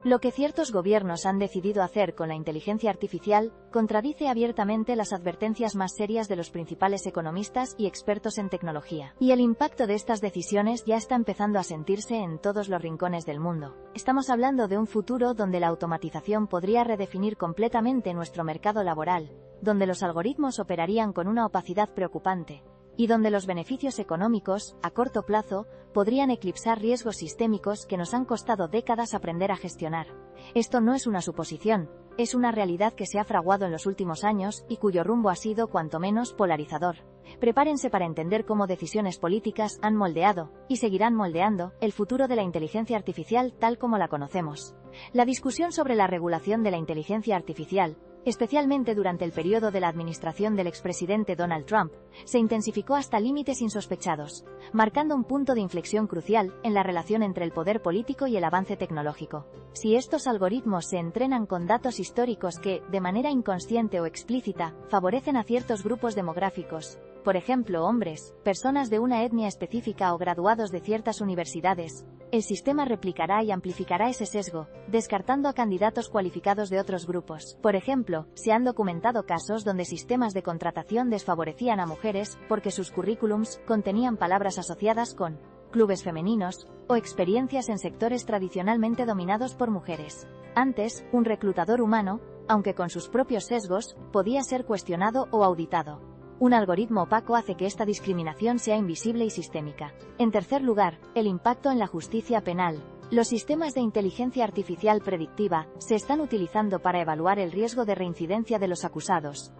Lo que ciertos gobiernos han decidido hacer con la inteligencia artificial contradice abiertamente las advertencias más serias de los principales economistas y expertos en tecnología. Y el impacto de estas decisiones ya está empezando a sentirse en todos los rincones del mundo. Estamos hablando de un futuro donde la automatización podría redefinir completamente nuestro mercado laboral, donde los algoritmos operarían con una opacidad preocupante, y donde los beneficios económicos, a corto plazo, podrían eclipsar riesgos sistémicos que nos han costado décadas aprender a gestionar. Esto no es una suposición, es una realidad que se ha fraguado en los últimos años y cuyo rumbo ha sido cuanto menos polarizador. Prepárense para entender cómo decisiones políticas han moldeado, y seguirán moldeando, el futuro de la inteligencia artificial tal como la conocemos. La discusión sobre la regulación de la inteligencia artificial, especialmente durante el periodo de la administración del expresidente Donald Trump, se intensificó hasta límites insospechados, marcando un punto de inflexión crucial en la relación entre el poder político y el avance tecnológico. Si estos algoritmos se entrenan con datos históricos que, de manera inconsciente o explícita, favorecen a ciertos grupos demográficos, por ejemplo hombres, personas de una etnia específica o graduados de ciertas universidades, el sistema replicará y amplificará ese sesgo, descartando a candidatos cualificados de otros grupos. Por ejemplo, se han documentado casos donde sistemas de contratación desfavorecían a mujeres porque sus currículums contenían palabras asociadas con clubes femeninos o experiencias en sectores tradicionalmente dominados por mujeres. Antes, un reclutador humano, aunque con sus propios sesgos, podía ser cuestionado o auditado. Un algoritmo opaco hace que esta discriminación sea invisible y sistémica. En tercer lugar, el impacto en la justicia penal. Los sistemas de inteligencia artificial predictiva se están utilizando para evaluar el riesgo de reincidencia de los acusados,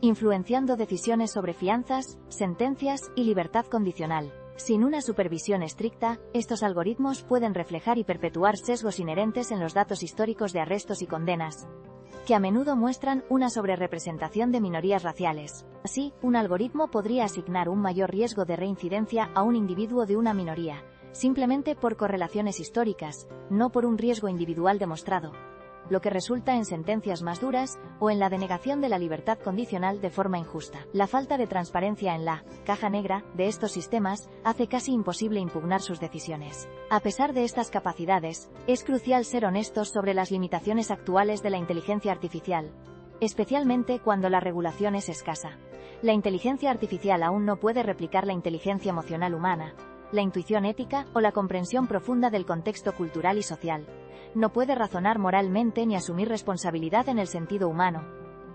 influenciando decisiones sobre fianzas, sentencias y libertad condicional. Sin una supervisión estricta, estos algoritmos pueden reflejar y perpetuar sesgos inherentes en los datos históricos de arrestos y condenas, que a menudo muestran una sobrerepresentación de minorías raciales. Así, un algoritmo podría asignar un mayor riesgo de reincidencia a un individuo de una minoría, simplemente por correlaciones históricas, no por un riesgo individual demostrado, lo que resulta en sentencias más duras o en la denegación de la libertad condicional de forma injusta. La falta de transparencia en la caja negra de estos sistemas hace casi imposible impugnar sus decisiones. A pesar de estas capacidades, es crucial ser honestos sobre las limitaciones actuales de la inteligencia artificial, especialmente cuando la regulación es escasa. La inteligencia artificial aún no puede replicar la inteligencia emocional humana, la intuición ética o la comprensión profunda del contexto cultural y social. No puede razonar moralmente ni asumir responsabilidad en el sentido humano.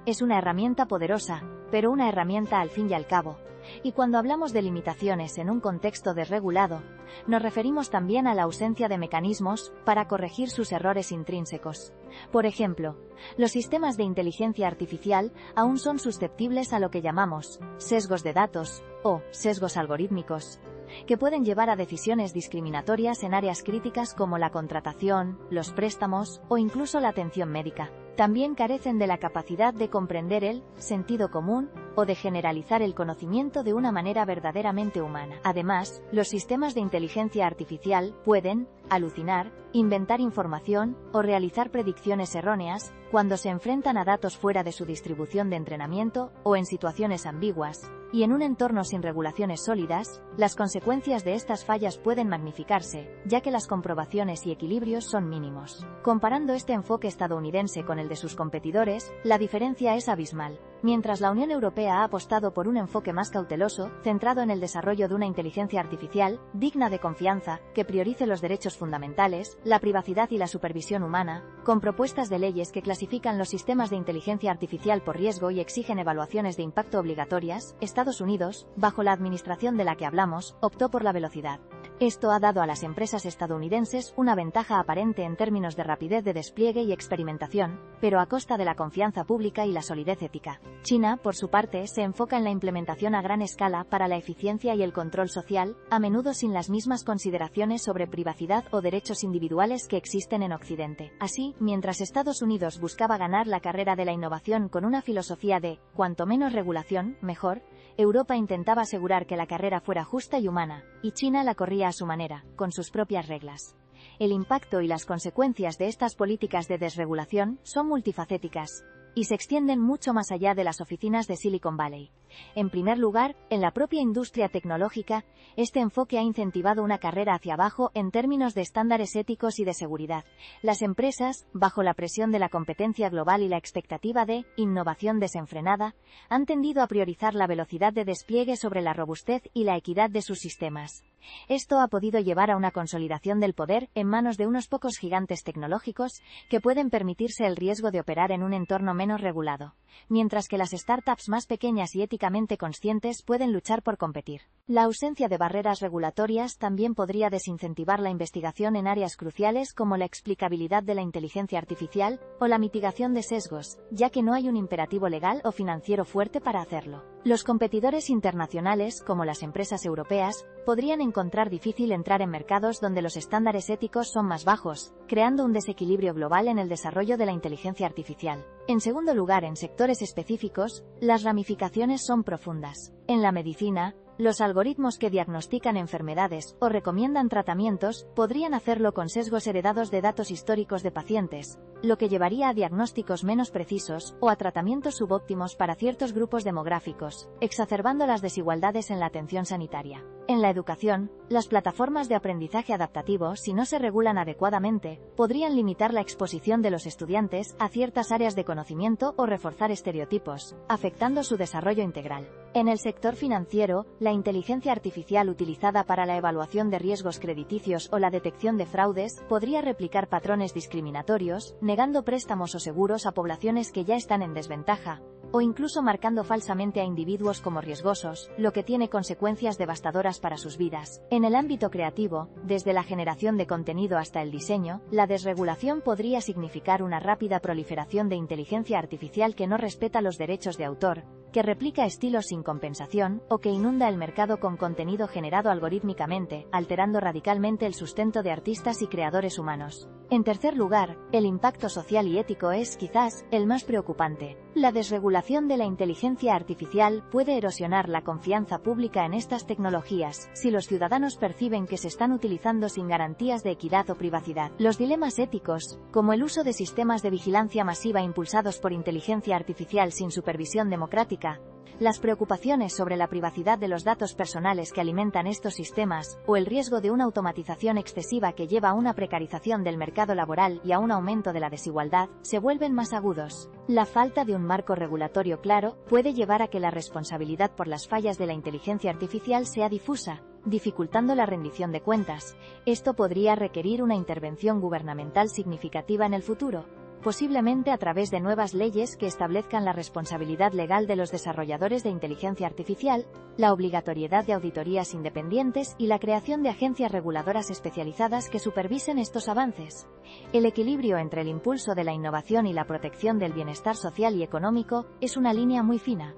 Es una herramienta poderosa, pero una herramienta al fin y al cabo. Y cuando hablamos de limitaciones en un contexto desregulado, nos referimos también a la ausencia de mecanismos para corregir sus errores intrínsecos. Por ejemplo, los sistemas de inteligencia artificial aún son susceptibles a lo que llamamos sesgos de datos o sesgos algorítmicos, que pueden llevar a decisiones discriminatorias en áreas críticas como la contratación, los préstamos o incluso la atención médica. También carecen de la capacidad de comprender el sentido común o de generalizar el conocimiento de una manera verdaderamente humana. Además, los sistemas de inteligencia artificial pueden alucinar, inventar información o realizar predicciones erróneas cuando se enfrentan a datos fuera de su distribución de entrenamiento o en situaciones ambiguas. Y en un entorno sin regulaciones sólidas, las consecuencias de estas fallas pueden magnificarse, ya que las comprobaciones y equilibrios son mínimos. Comparando este enfoque estadounidense con el de sus competidores, la diferencia es abismal. Mientras la Unión Europea ha apostado por un enfoque más cauteloso, centrado en el desarrollo de una inteligencia artificial digna de confianza, que priorice los derechos fundamentales, la privacidad y la supervisión humana, con propuestas de leyes que clasifican los sistemas de inteligencia artificial por riesgo y exigen evaluaciones de impacto obligatorias, Estados Unidos, bajo la administración de la que hablamos, optó por la velocidad. Esto ha dado a las empresas estadounidenses una ventaja aparente en términos de rapidez de despliegue y experimentación, pero a costa de la confianza pública y la solidez ética. China, por su parte, se enfoca en la implementación a gran escala para la eficiencia y el control social, a menudo sin las mismas consideraciones sobre privacidad o derechos individuales que existen en Occidente. Así, mientras Estados Unidos buscaba ganar la carrera de la innovación con una filosofía de cuanto menos regulación, mejor, Europa intentaba asegurar que la carrera fuera justa y humana, y China la corría a su manera, con sus propias reglas. El impacto y las consecuencias de estas políticas de desregulación son multifacéticas, y se extienden mucho más allá de las oficinas de Silicon Valley. En primer lugar, en la propia industria tecnológica, este enfoque ha incentivado una carrera hacia abajo en términos de estándares éticos y de seguridad. Las empresas, bajo la presión de la competencia global y la expectativa de innovación desenfrenada, han tendido a priorizar la velocidad de despliegue sobre la robustez y la equidad de sus sistemas. Esto ha podido llevar a una consolidación del poder en manos de unos pocos gigantes tecnológicos que pueden permitirse el riesgo de operar en un entorno menos regulado, mientras que las startups más pequeñas y éticamente conscientes pueden luchar por competir. La ausencia de barreras regulatorias también podría desincentivar la investigación en áreas cruciales como la explicabilidad de la inteligencia artificial o la mitigación de sesgos, ya que no hay un imperativo legal o financiero fuerte para hacerlo. Los competidores internacionales, como las empresas europeas, podrían encontrar difícil entrar en mercados donde los estándares éticos son más bajos, creando un desequilibrio global en el desarrollo de la inteligencia artificial. En segundo lugar, en sectores específicos, las ramificaciones son profundas. En la medicina, los algoritmos que diagnostican enfermedades o recomiendan tratamientos podrían hacerlo con sesgos heredados de datos históricos de pacientes, lo que llevaría a diagnósticos menos precisos o a tratamientos subóptimos para ciertos grupos demográficos, exacerbando las desigualdades en la atención sanitaria. En la educación, las plataformas de aprendizaje adaptativo, si no se regulan adecuadamente, podrían limitar la exposición de los estudiantes a ciertas áreas de conocimiento o reforzar estereotipos, afectando su desarrollo integral. En el sector financiero, la inteligencia artificial utilizada para la evaluación de riesgos crediticios o la detección de fraudes podría replicar patrones discriminatorios, negando préstamos o seguros a poblaciones que ya están en desventaja, o incluso marcando falsamente a individuos como riesgosos, lo que tiene consecuencias devastadoras para sus vidas. En el ámbito creativo, desde la generación de contenido hasta el diseño, la desregulación podría significar una rápida proliferación de inteligencia artificial que no respeta los derechos de autor, que replica estilos sin compensación, o que inunda el mercado con contenido generado algorítmicamente, alterando radicalmente el sustento de artistas y creadores humanos. En tercer lugar, el impacto social y ético es, quizás, el más preocupante. La desregulación de la inteligencia artificial puede erosionar la confianza pública en estas tecnologías, si los ciudadanos perciben que se están utilizando sin garantías de equidad o privacidad. Los dilemas éticos, como el uso de sistemas de vigilancia masiva impulsados por inteligencia artificial sin supervisión democrática, las preocupaciones sobre la privacidad de los datos personales que alimentan estos sistemas, o el riesgo de una automatización excesiva que lleva a una precarización del mercado laboral y a un aumento de la desigualdad, se vuelven más agudos. La falta de un marco regulatorio claro puede llevar a que la responsabilidad por las fallas de la inteligencia artificial sea difusa, dificultando la rendición de cuentas. Esto podría requerir una intervención gubernamental significativa en el futuro, posiblemente a través de nuevas leyes que establezcan la responsabilidad legal de los desarrolladores de inteligencia artificial, la obligatoriedad de auditorías independientes y la creación de agencias reguladoras especializadas que supervisen estos avances. El equilibrio entre el impulso de la innovación y la protección del bienestar social y económico es una línea muy fina.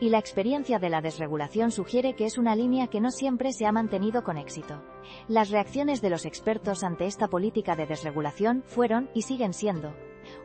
Y la experiencia de la desregulación sugiere que es una línea que no siempre se ha mantenido con éxito. Las reacciones de los expertos ante esta política de desregulación fueron, y siguen siendo,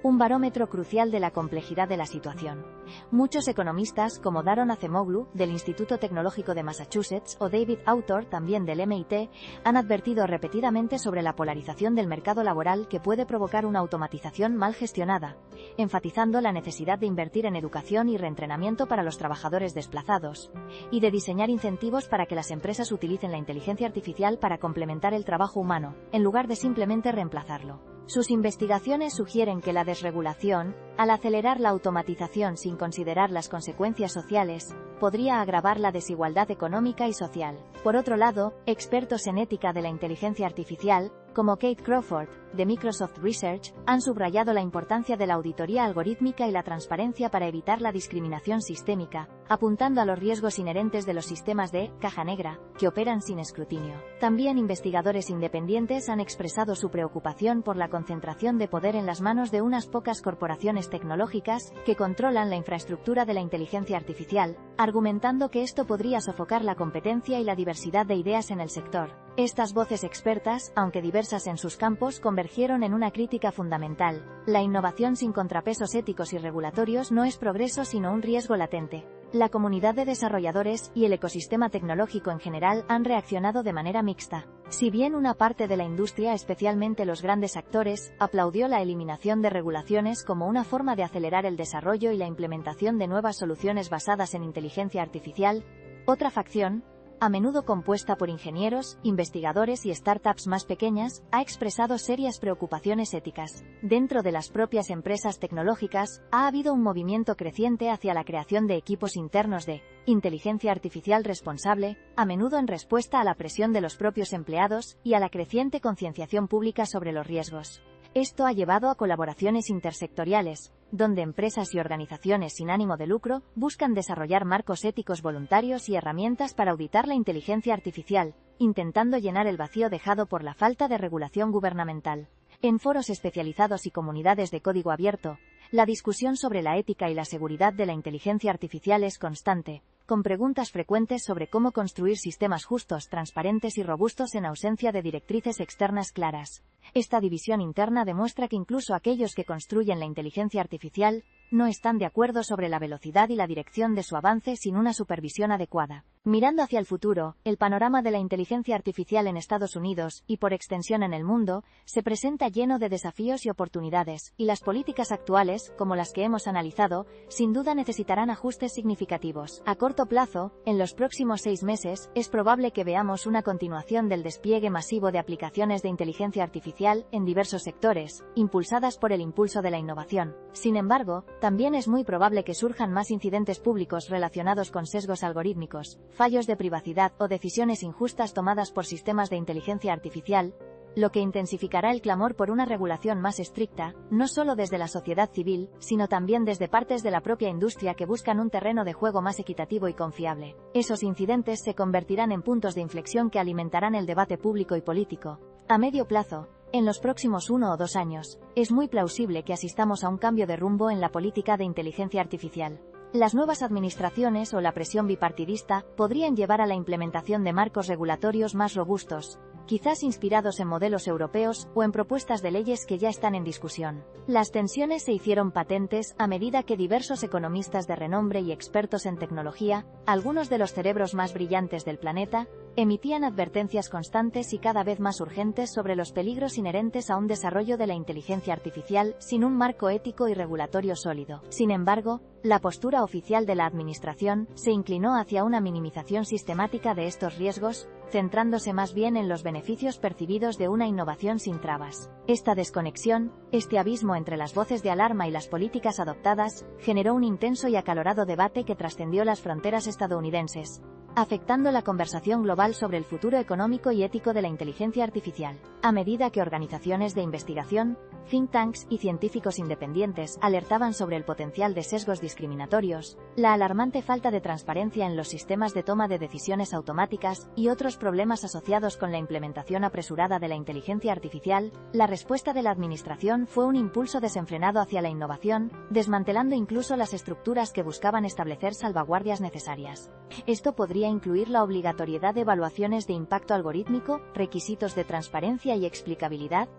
un barómetro crucial de la complejidad de la situación. Muchos economistas, como Daron Acemoglu, del Instituto Tecnológico de Massachusetts, o David Autor, también del MIT, han advertido repetidamente sobre la polarización del mercado laboral que puede provocar una automatización mal gestionada, enfatizando la necesidad de invertir en educación y reentrenamiento para los trabajadores desplazados, y de diseñar incentivos para que las empresas utilicen la inteligencia artificial para complementar el trabajo humano, en lugar de simplemente reemplazarlo. Sus investigaciones sugieren que la desregulación, al acelerar la automatización sin considerar las consecuencias sociales, podría agravar la desigualdad económica y social. Por otro lado, expertos en ética de la inteligencia artificial, como Kate Crawford, de Microsoft Research, han subrayado la importancia de la auditoría algorítmica y la transparencia para evitar la discriminación sistémica, apuntando a los riesgos inherentes de los sistemas de caja negra, que operan sin escrutinio. También investigadores independientes han expresado su preocupación por la concentración de poder en las manos de unas pocas corporaciones tecnológicas que controlan la infraestructura de la inteligencia artificial, argumentando que esto podría sofocar la competencia y la diversidad de ideas en el sector. Estas voces expertas, aunque diversas en sus campos, convergieron en una crítica fundamental: la innovación sin contrapesos éticos y regulatorios no es progreso sino un riesgo latente. La comunidad de desarrolladores y el ecosistema tecnológico en general han reaccionado de manera mixta. Si bien una parte de la industria, especialmente los grandes actores, aplaudió la eliminación de regulaciones como una forma de acelerar el desarrollo y la implementación de nuevas soluciones basadas en inteligencia artificial, otra facción, a menudo compuesta por ingenieros, investigadores y startups más pequeñas, ha expresado serias preocupaciones éticas. Dentro de las propias empresas tecnológicas, ha habido un movimiento creciente hacia la creación de equipos internos de inteligencia artificial responsable, a menudo en respuesta a la presión de los propios empleados y a la creciente concienciación pública sobre los riesgos. Esto ha llevado a colaboraciones intersectoriales, donde empresas y organizaciones sin ánimo de lucro buscan desarrollar marcos éticos voluntarios y herramientas para auditar la inteligencia artificial, intentando llenar el vacío dejado por la falta de regulación gubernamental. En foros especializados y comunidades de código abierto, la discusión sobre la ética y la seguridad de la inteligencia artificial es constante, con preguntas frecuentes sobre cómo construir sistemas justos, transparentes y robustos en ausencia de directrices externas claras. Esta división interna demuestra que incluso aquellos que construyen la inteligencia artificial no están de acuerdo sobre la velocidad y la dirección de su avance sin una supervisión adecuada. Mirando hacia el futuro, el panorama de la inteligencia artificial en Estados Unidos, y por extensión en el mundo, se presenta lleno de desafíos y oportunidades, y las políticas actuales, como las que hemos analizado, sin duda necesitarán ajustes significativos. A corto plazo, en los próximos 6 meses, es probable que veamos una continuación del despliegue masivo de aplicaciones de inteligencia artificial en diversos sectores, impulsadas por el impulso de la innovación. Sin embargo, también es muy probable que surjan más incidentes públicos relacionados con sesgos algorítmicos, fallos de privacidad o decisiones injustas tomadas por sistemas de inteligencia artificial, lo que intensificará el clamor por una regulación más estricta, no solo desde la sociedad civil, sino también desde partes de la propia industria que buscan un terreno de juego más equitativo y confiable. Esos incidentes se convertirán en puntos de inflexión que alimentarán el debate público y político. A medio plazo, en los próximos 1 o 2 años, es muy plausible que asistamos a un cambio de rumbo en la política de inteligencia artificial. Las nuevas administraciones o la presión bipartidista podrían llevar a la implementación de marcos regulatorios más robustos, quizás inspirados en modelos europeos o en propuestas de leyes que ya están en discusión. Las tensiones se hicieron patentes a medida que diversos economistas de renombre y expertos en tecnología, algunos de los cerebros más brillantes del planeta, emitían advertencias constantes y cada vez más urgentes sobre los peligros inherentes a un desarrollo de la inteligencia artificial sin un marco ético y regulatorio sólido. Sin embargo, la postura oficial de la administración se inclinó hacia una minimización sistemática de estos riesgos, centrándose más bien en los beneficios percibidos de una innovación sin trabas. Esta desconexión, este abismo entre las voces de alarma y las políticas adoptadas, generó un intenso y acalorado debate que trascendió las fronteras estadounidenses, afectando la conversación global sobre el futuro económico y ético de la inteligencia artificial. A medida que organizaciones de investigación, think tanks y científicos independientes alertaban sobre el potencial de sesgos discriminatorios, la alarmante falta de transparencia en los sistemas de toma de decisiones automáticas y otros problemas asociados con la implementación apresurada de la inteligencia artificial, la respuesta de la administración fue un impulso desenfrenado hacia la innovación, desmantelando incluso las estructuras que buscaban establecer salvaguardias necesarias. Esto podría incluir la obligatoriedad de evaluaciones de impacto algorítmico, requisitos de transparencia y explicabilidad,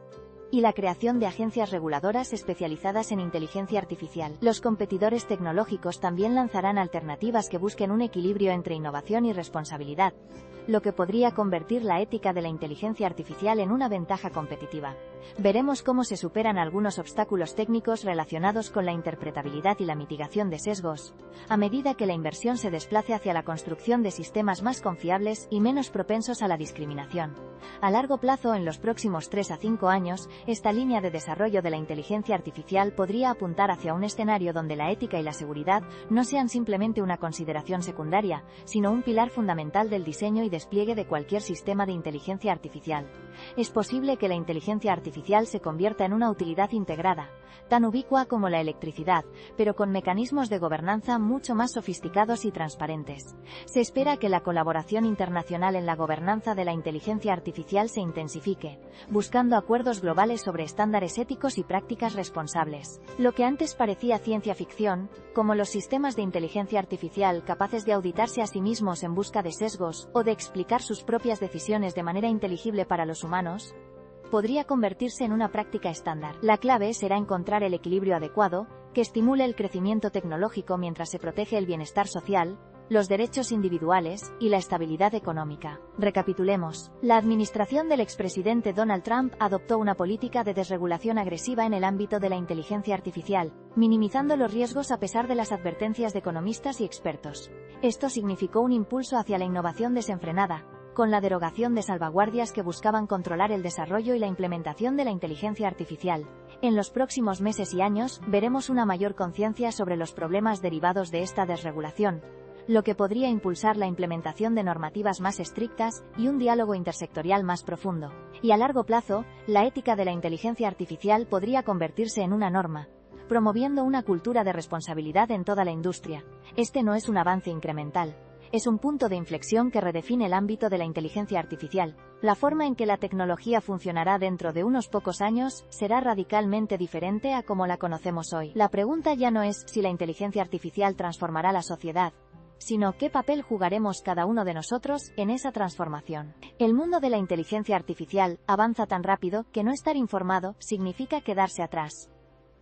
y la creación de agencias reguladoras especializadas en inteligencia artificial. Los competidores tecnológicos también lanzarán alternativas que busquen un equilibrio entre innovación y responsabilidad, lo que podría convertir la ética de la inteligencia artificial en una ventaja competitiva. Veremos cómo se superan algunos obstáculos técnicos relacionados con la interpretabilidad y la mitigación de sesgos, a medida que la inversión se desplace hacia la construcción de sistemas más confiables y menos propensos a la discriminación. A largo plazo, en los próximos 3 a 5 años, esta línea de desarrollo de la inteligencia artificial podría apuntar hacia un escenario donde la ética y la seguridad no sean simplemente una consideración secundaria, sino un pilar fundamental del diseño y despliegue de cualquier sistema de inteligencia artificial. Es posible que la inteligencia artificial se convierta en una utilidad integrada, tan ubicua como la electricidad, pero con mecanismos de gobernanza mucho más sofisticados y transparentes. Se espera que la colaboración internacional en la gobernanza de la inteligencia artificial se intensifique, buscando acuerdos globales sobre estándares éticos y prácticas responsables. Lo que antes parecía ciencia ficción, como los sistemas de inteligencia artificial capaces de auditarse a sí mismos en busca de sesgos o de explicar sus propias decisiones de manera inteligible para los humanos, podría convertirse en una práctica estándar. La clave será encontrar el equilibrio adecuado que estimule el crecimiento tecnológico mientras se protege el bienestar social, los derechos individuales y la estabilidad económica. Recapitulemos. La administración del expresidente Donald Trump adoptó una política de desregulación agresiva en el ámbito de la inteligencia artificial, minimizando los riesgos a pesar de las advertencias de economistas y expertos. Esto significó un impulso hacia la innovación desenfrenada, con la derogación de salvaguardias que buscaban controlar el desarrollo y la implementación de la inteligencia artificial. En los próximos meses y años, veremos una mayor conciencia sobre los problemas derivados de esta desregulación, lo que podría impulsar la implementación de normativas más estrictas y un diálogo intersectorial más profundo. Y a largo plazo, la ética de la inteligencia artificial podría convertirse en una norma, promoviendo una cultura de responsabilidad en toda la industria. Este no es un avance incremental. Es un punto de inflexión que redefine el ámbito de la inteligencia artificial. La forma en que la tecnología funcionará dentro de unos pocos años será radicalmente diferente a como la conocemos hoy. La pregunta ya no es si la inteligencia artificial transformará la sociedad, sino qué papel jugaremos cada uno de nosotros en esa transformación. El mundo de la inteligencia artificial avanza tan rápido que no estar informado significa quedarse atrás.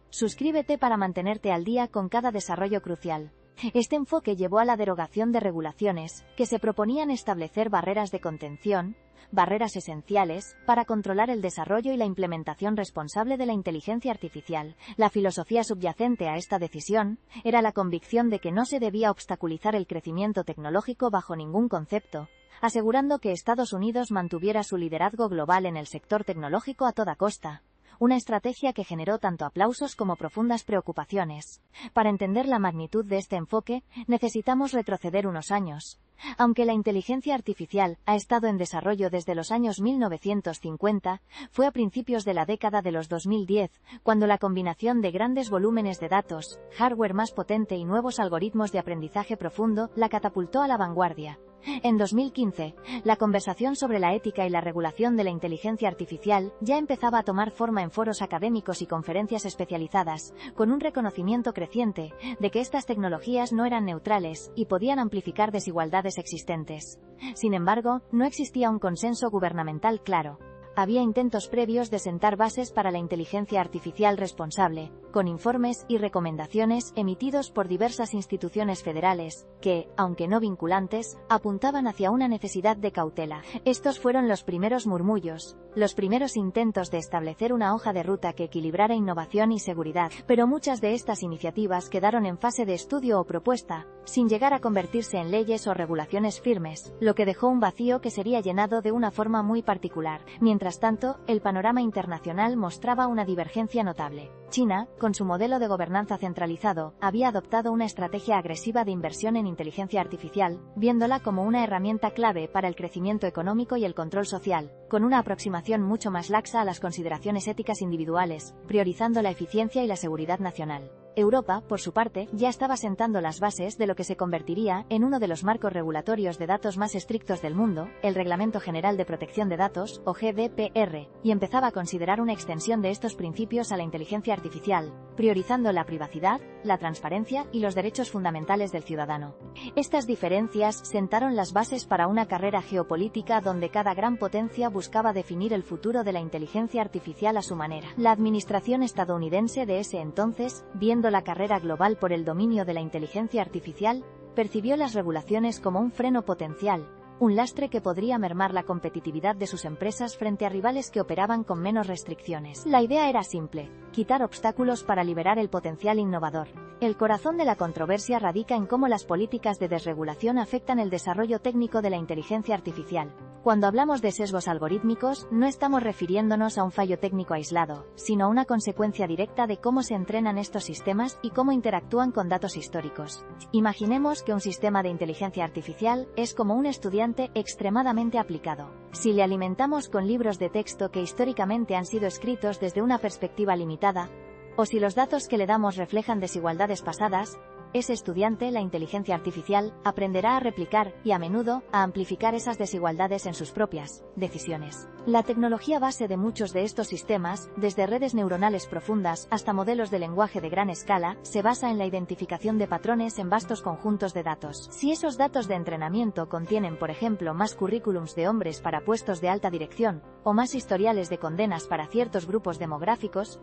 Suscríbete para mantenerte al día con cada desarrollo crucial. Este enfoque llevó a la derogación de regulaciones que se proponían establecer barreras de contención, barreras esenciales, para controlar el desarrollo y la implementación responsable de la inteligencia artificial. La filosofía subyacente a esta decisión era la convicción de que no se debía obstaculizar el crecimiento tecnológico bajo ningún concepto, asegurando que Estados Unidos mantuviera su liderazgo global en el sector tecnológico a toda costa. Una estrategia que generó tanto aplausos como profundas preocupaciones. Para entender la magnitud de este enfoque, necesitamos retroceder unos años. Aunque la inteligencia artificial ha estado en desarrollo desde los años 1950, fue a principios de la década de los 2010, cuando la combinación de grandes volúmenes de datos, hardware más potente y nuevos algoritmos de aprendizaje profundo la catapultó a la vanguardia. En 2015, la conversación sobre la ética y la regulación de la inteligencia artificial ya empezaba a tomar forma en foros académicos y conferencias especializadas, con un reconocimiento creciente de que estas tecnologías no eran neutrales y podían amplificar desigualdades existentes. Sin embargo, no existía un consenso gubernamental claro. Había intentos previos de sentar bases para la inteligencia artificial responsable, con informes y recomendaciones emitidos por diversas instituciones federales, que, aunque no vinculantes, apuntaban hacia una necesidad de cautela. Estos fueron los primeros murmullos, los primeros intentos de establecer una hoja de ruta que equilibrara innovación y seguridad, pero muchas de estas iniciativas quedaron en fase de estudio o propuesta, sin llegar a convertirse en leyes o regulaciones firmes, lo que dejó un vacío que sería llenado de una forma muy particular. Mientras tanto, el panorama internacional mostraba una divergencia notable. China, con su modelo de gobernanza centralizado, había adoptado una estrategia agresiva de inversión en inteligencia artificial, viéndola como una herramienta clave para el crecimiento económico y el control social, con una aproximación mucho más laxa a las consideraciones éticas individuales, priorizando la eficiencia y la seguridad nacional. Europa, por su parte, ya estaba sentando las bases de lo que se convertiría en uno de los marcos regulatorios de datos más estrictos del mundo, el Reglamento General de Protección de Datos, o GDPR, y empezaba a considerar una extensión de estos principios a la inteligencia artificial, priorizando la privacidad, la transparencia y los derechos fundamentales del ciudadano. Estas diferencias sentaron las bases para una carrera geopolítica donde cada gran potencia buscaba definir el futuro de la inteligencia artificial a su manera. La administración estadounidense de ese entonces, viendo la carrera global por el dominio de la inteligencia artificial, percibió las regulaciones como un freno potencial, un lastre que podría mermar la competitividad de sus empresas frente a rivales que operaban con menos restricciones. La idea era simple: quitar obstáculos para liberar el potencial innovador. El corazón de la controversia radica en cómo las políticas de desregulación afectan el desarrollo técnico de la inteligencia artificial. Cuando hablamos de sesgos algorítmicos, no estamos refiriéndonos a un fallo técnico aislado, sino a una consecuencia directa de cómo se entrenan estos sistemas y cómo interactúan con datos históricos. Imaginemos que un sistema de inteligencia artificial es como un estudiante extremadamente aplicado. Si le alimentamos con libros de texto que históricamente han sido escritos desde una perspectiva limitada, o si los datos que le damos reflejan desigualdades pasadas, ese estudiante, la inteligencia artificial, aprenderá a replicar y, a menudo, a amplificar esas desigualdades en sus propias decisiones. La tecnología base de muchos de estos sistemas, desde redes neuronales profundas hasta modelos de lenguaje de gran escala, se basa en la identificación de patrones en vastos conjuntos de datos. Si esos datos de entrenamiento contienen, por ejemplo, más currículums de hombres para puestos de alta dirección, o más historiales de condenas para ciertos grupos demográficos,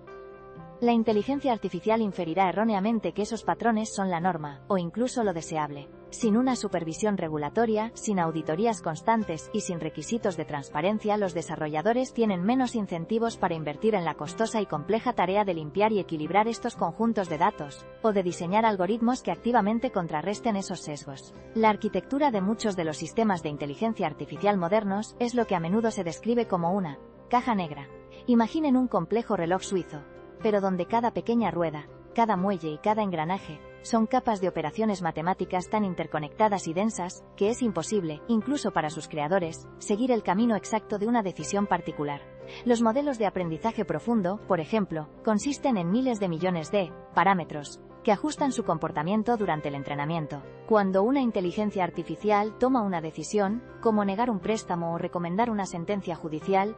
La inteligencia artificial inferirá erróneamente que esos patrones son la norma, o incluso lo deseable. Sin una supervisión regulatoria, sin auditorías constantes y sin requisitos de transparencia, los desarrolladores tienen menos incentivos para invertir en la costosa y compleja tarea de limpiar y equilibrar estos conjuntos de datos, o de diseñar algoritmos que activamente contrarresten esos sesgos. La arquitectura de muchos de los sistemas de inteligencia artificial modernos es lo que a menudo se describe como una caja negra. Imaginen un complejo reloj suizo, pero donde cada pequeña rueda, cada muelle y cada engranaje son capas de operaciones matemáticas tan interconectadas y densas, que es imposible, incluso para sus creadores, seguir el camino exacto de una decisión particular. Los modelos de aprendizaje profundo, por ejemplo, consisten en miles de millones de parámetros que ajustan su comportamiento durante el entrenamiento. Cuando una inteligencia artificial toma una decisión, como negar un préstamo o recomendar una sentencia judicial,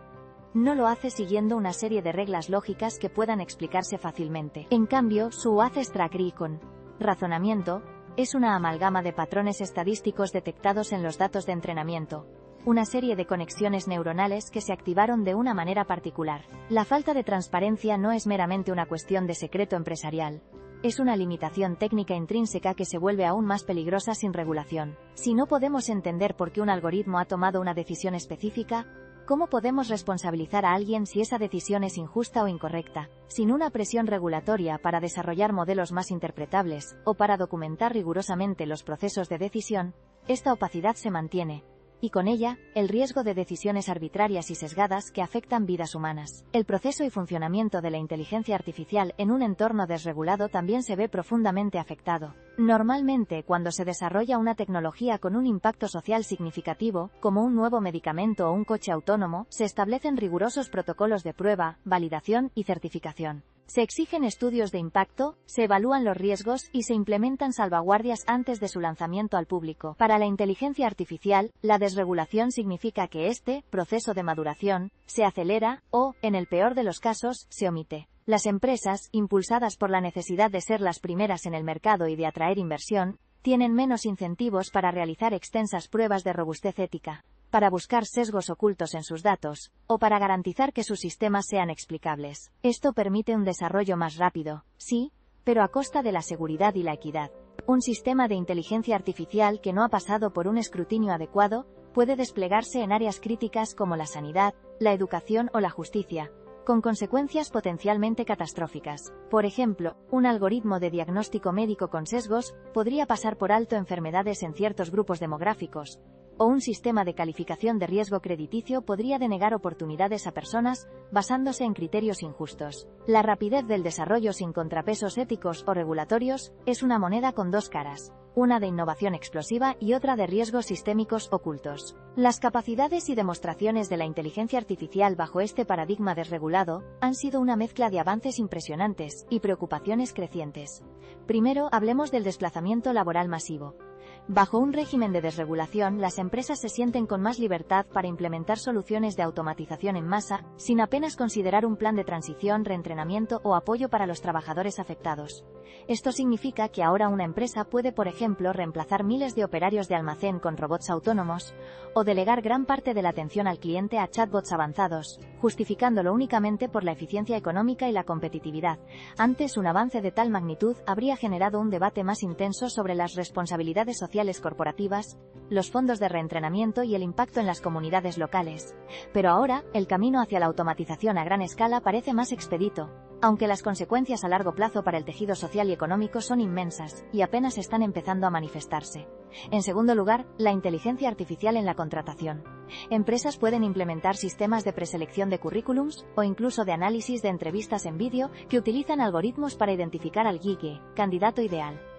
no lo hace siguiendo una serie de reglas lógicas que puedan explicarse fácilmente. En cambio, su Ancestry con razonamiento es una amalgama de patrones estadísticos detectados en los datos de entrenamiento, una serie de conexiones neuronales que se activaron de una manera particular. La falta de transparencia no es meramente una cuestión de secreto empresarial. Es una limitación técnica intrínseca que se vuelve aún más peligrosa sin regulación. Si no podemos entender por qué un algoritmo ha tomado una decisión específica, ¿cómo podemos responsabilizar a alguien si esa decisión es injusta o incorrecta? Sin una presión regulatoria para desarrollar modelos más interpretables, o para documentar rigurosamente los procesos de decisión, esta opacidad se mantiene, y con ella, el riesgo de decisiones arbitrarias y sesgadas que afectan vidas humanas. El proceso y funcionamiento de la inteligencia artificial en un entorno desregulado también se ve profundamente afectado. Normalmente, cuando se desarrolla una tecnología con un impacto social significativo, como un nuevo medicamento o un coche autónomo, se establecen rigurosos protocolos de prueba, validación y certificación. Se exigen estudios de impacto, se evalúan los riesgos y se implementan salvaguardias antes de su lanzamiento al público. Para la inteligencia artificial, la desregulación significa que este proceso de maduración se acelera o, en el peor de los casos, se omite. Las empresas, impulsadas por la necesidad de ser las primeras en el mercado y de atraer inversión, tienen menos incentivos para realizar extensas pruebas de robustez ética, para buscar sesgos ocultos en sus datos, o para garantizar que sus sistemas sean explicables. Esto permite un desarrollo más rápido, sí, pero a costa de la seguridad y la equidad. Un sistema de inteligencia artificial que no ha pasado por un escrutinio adecuado puede desplegarse en áreas críticas como la sanidad, la educación o la justicia, con consecuencias potencialmente catastróficas. Por ejemplo, un algoritmo de diagnóstico médico con sesgos podría pasar por alto enfermedades en ciertos grupos demográficos, o un sistema de calificación de riesgo crediticio podría denegar oportunidades a personas basándose en criterios injustos. La rapidez del desarrollo sin contrapesos éticos o regulatorios es una moneda con dos caras, una de innovación explosiva y otra de riesgos sistémicos ocultos. Las capacidades y demostraciones de la inteligencia artificial bajo este paradigma desregulado han sido una mezcla de avances impresionantes y preocupaciones crecientes. Primero, hablemos del desplazamiento laboral masivo. Bajo un régimen de desregulación, las empresas se sienten con más libertad para implementar soluciones de automatización en masa, sin apenas considerar un plan de transición, reentrenamiento o apoyo para los trabajadores afectados. Esto significa que ahora una empresa puede, por ejemplo, reemplazar miles de operarios de almacén con robots autónomos, o delegar gran parte de la atención al cliente a chatbots avanzados, justificándolo únicamente por la eficiencia económica y la competitividad. Antes, un avance de tal magnitud habría generado un debate más intenso sobre las responsabilidades sociales corporativas, los fondos de reentrenamiento y el impacto en las comunidades locales. Pero ahora, el camino hacia la automatización a gran escala parece más expedito, aunque las consecuencias a largo plazo para el tejido social y económico son inmensas, y apenas están empezando a manifestarse. En segundo lugar, la inteligencia artificial en la contratación. Empresas pueden implementar sistemas de preselección de currículums, o incluso de análisis de entrevistas en vídeo, que utilizan algoritmos para identificar al candidato ideal.